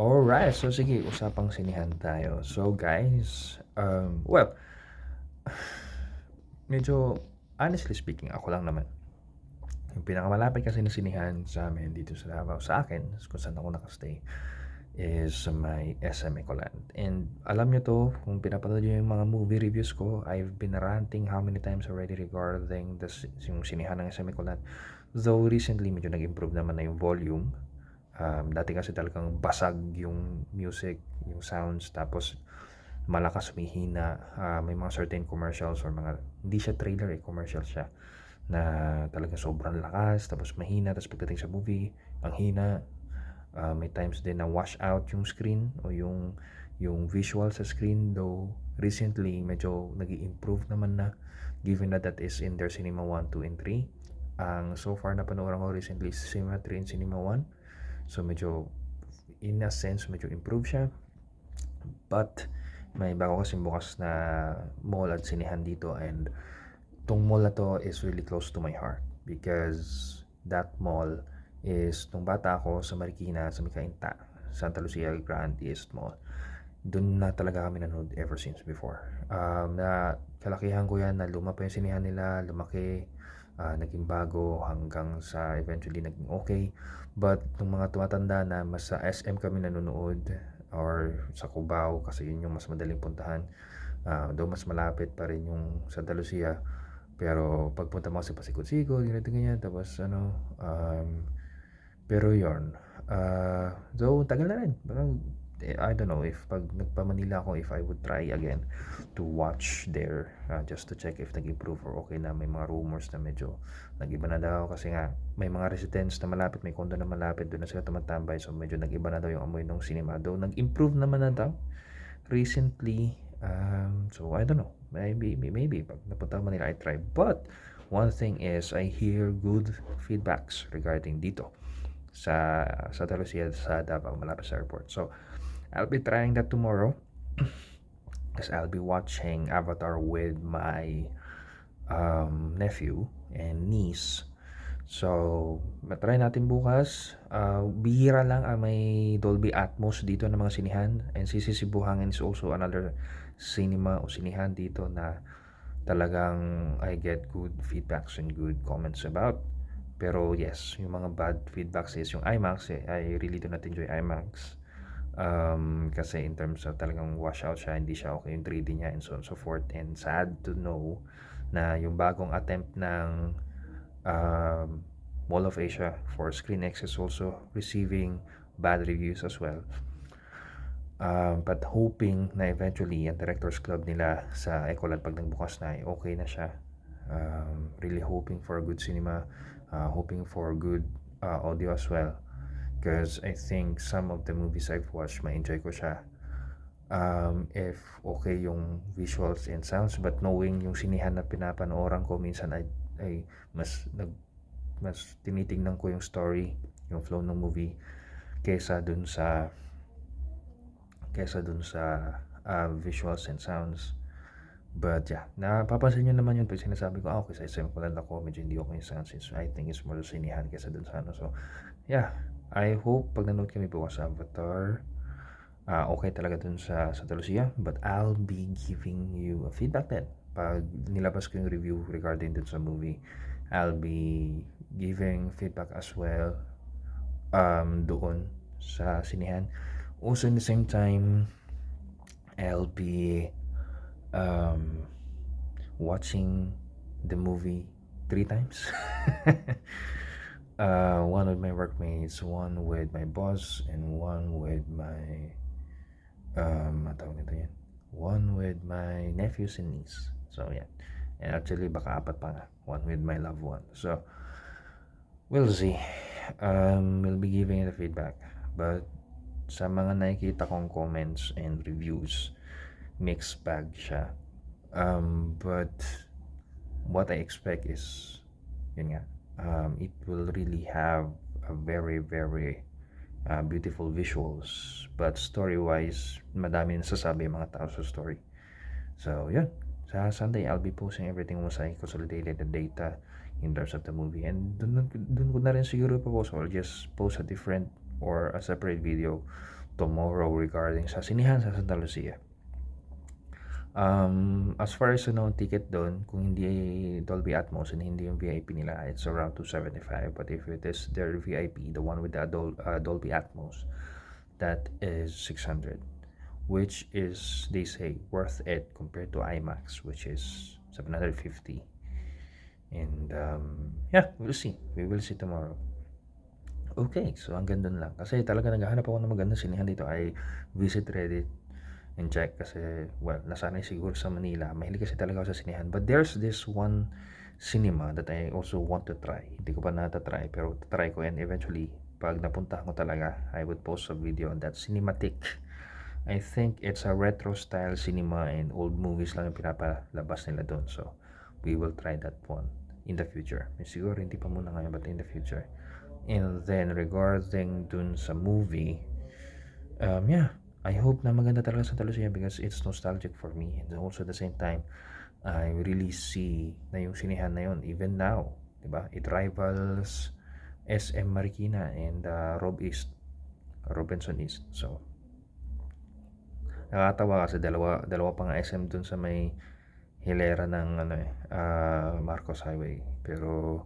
Alright, so sige, usapang sinihan tayo. So guys, medyo honestly speaking, ako lang naman. Yung pinakamalapit kasi na sinihan sa amin dito sa Davao, sa akin, kung saan ako nakastay, is sa may SM Ecoland. And alam nyo to, kung pinapanood nyo yung mga movie reviews ko, I've been ranting how many times already regarding yung sinihan ng SM Ecoland. Though recently, medyo nag-improve naman na yung volume. Dati kasi talagang basag yung music, yung sounds, tapos malakas, humihina. May mga certain commercials or mga, hindi siya trailer commercial siya, na talaga sobrang lakas, tapos mahina, tapos pagdating sa movie, ang hina. May times din na wash out yung screen o yung visual sa screen, though recently medyo nag improve naman na, given that that is in their Cinema 1, 2, and 3. Ang so far na panooran ko recently is Cinema 3 and Cinema 1. So medyo, in a sense, medyo improve siya. But may bago kasi bukas na mall at sinihan dito, and tong mall na to is really close to my heart because that mall is, nung bata ako sa Marikina, sa Mikainta, Santa Lucia Grand East Mall, doon na talaga kami nanood ever since before. Na kalakihan ko yan, na luma pa yung sinihan nila, lumaki, naging bago hanggang sa eventually naging okay. But nung mga tumatanda na, mas sa SM kami nanonood or sa Cubao kasi yun yung mas madaling puntahan. Though mas malapit pa rin yung Santa Lucia, pero pagpunta mo kasi pasikot-sikot, ganito ganyan, tapos pero yon, though tagal na rin, parang I don't know if pag nagpa-Manila ako, if I would try again to watch there, just to check if nag-improve or okay na. May mga rumors na medyo nag-iba na daw kasi nga may mga residents na malapit, may condo na malapit, doon na sila tumatambay, so medyo nag-iba na daw yung amoy ng cinema, though nag-improve naman na daw recently. So I don't know, maybe pag napunta ko Manila I try. But one thing is, I hear good feedbacks regarding dito sa Santa Lucia, sa Davao, malapit sa airport. So I'll be trying that tomorrow because I'll be watching Avatar with my nephew and niece. So, matry natin bukas. Bihira lang ang may Dolby Atmos dito ng mga sinihan. And CCC Buhangin is also another cinema o sinihan dito na talagang I get good feedbacks and good comments about. Pero yes, yung mga bad feedbacks is yung IMAX. I really do not enjoy IMAX. Kasi in terms of talagang washout siya, hindi siya okay yung 3D niya and so on and so forth. And sad to know na yung bagong attempt ng Mall of Asia for ScreenX is also receiving bad reviews as well. But hoping na eventually ang Directors Club nila sa Ecolab pag nagbukas na ay okay na siya. Really hoping for a good cinema, hoping for good audio as well, because I think some of the movies I've watched, ma-enjoy ko siya if okay yung visuals and sounds. But knowing yung sinihan na pinapanooran ko, minsan ay mas tinitingnan ko yung story, yung flow ng movie, kesa dun sa visuals and sounds. But yeah, napapansin nyo naman yun pag sinasabi ko, okay, sa SM ko lang ako, medyo hindi okay yung sounds, since I think it's more sinihan kesa dun sa ano. So yeah, I hope pag nanood kami bukas sa Avatar, okay talaga dun sa Santa Lucia. But I'll be giving you a feedback then pag nilabas ko yung review regarding dun sa movie. I'll be giving feedback as well doon sa sinihan. Also in the same time, I'll be watching the movie 3 times. One with my workmates, one with my boss, and one with my one with my nephews and niece. So yeah, and actually baka apat pa nga, one with my loved one. So we'll see. We'll be giving it a feedback. But sa mga nakikita kong comments and reviews, mixed bag siya. But what I expect is, yun nga, it will really have a very, very beautiful visuals. But story-wise, madami nasasabi yung mga tao sa story. So, yun. Sa Sunday, I'll be posting everything mo sa consolidated data in terms of the movie. And dun ko na rin siguro ipopost. I'll just post a different or a separate video tomorrow regarding sa sinihan sa Santa Lucia. As far as ticket doon, kung hindi Dolby Atmos and hindi yung VIP nila, it's around 275. But if it is their VIP, the one with the Dolby Atmos, that is 600, which is, they say, worth it compared to IMAX, which is 750. And yeah, we'll see. We will see tomorrow. Okay, so hanggang doon lang. Kasi talaga naghahanap ako ng magandang sinihan dito. I visit Reddit and check kasi, well, nasanay siguro sa Manila. Mahilig kasi talaga ako sa sinihan. But there's this one cinema that I also want to try. Hindi ko pa natatry, pero try ko, and eventually, pag napuntahan ko talaga, I would post a video on that. Cinematic. I think it's a retro style cinema and old movies lang yung pinapalabas nila doon. So, we will try that one in the future. Siguro hindi pa muna ngayon, but in the future. And then regarding dun sa movie, yeah, I hope na maganda talaga Santa Lucia because it's nostalgic for me. And also at the same time, I really see na yung sinihan na yun, even now, diba? It rivals SM Marikina and Robinson East. So, nakakatawa kasi dalawa pang SM dun sa may hilera ng Marcos Highway. Pero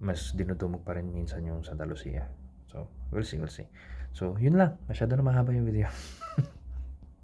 mas dinudumog pa rin minsan yung Santa Lucia. So, we'll see. So, yun lang. Masyado na mahaba yung video.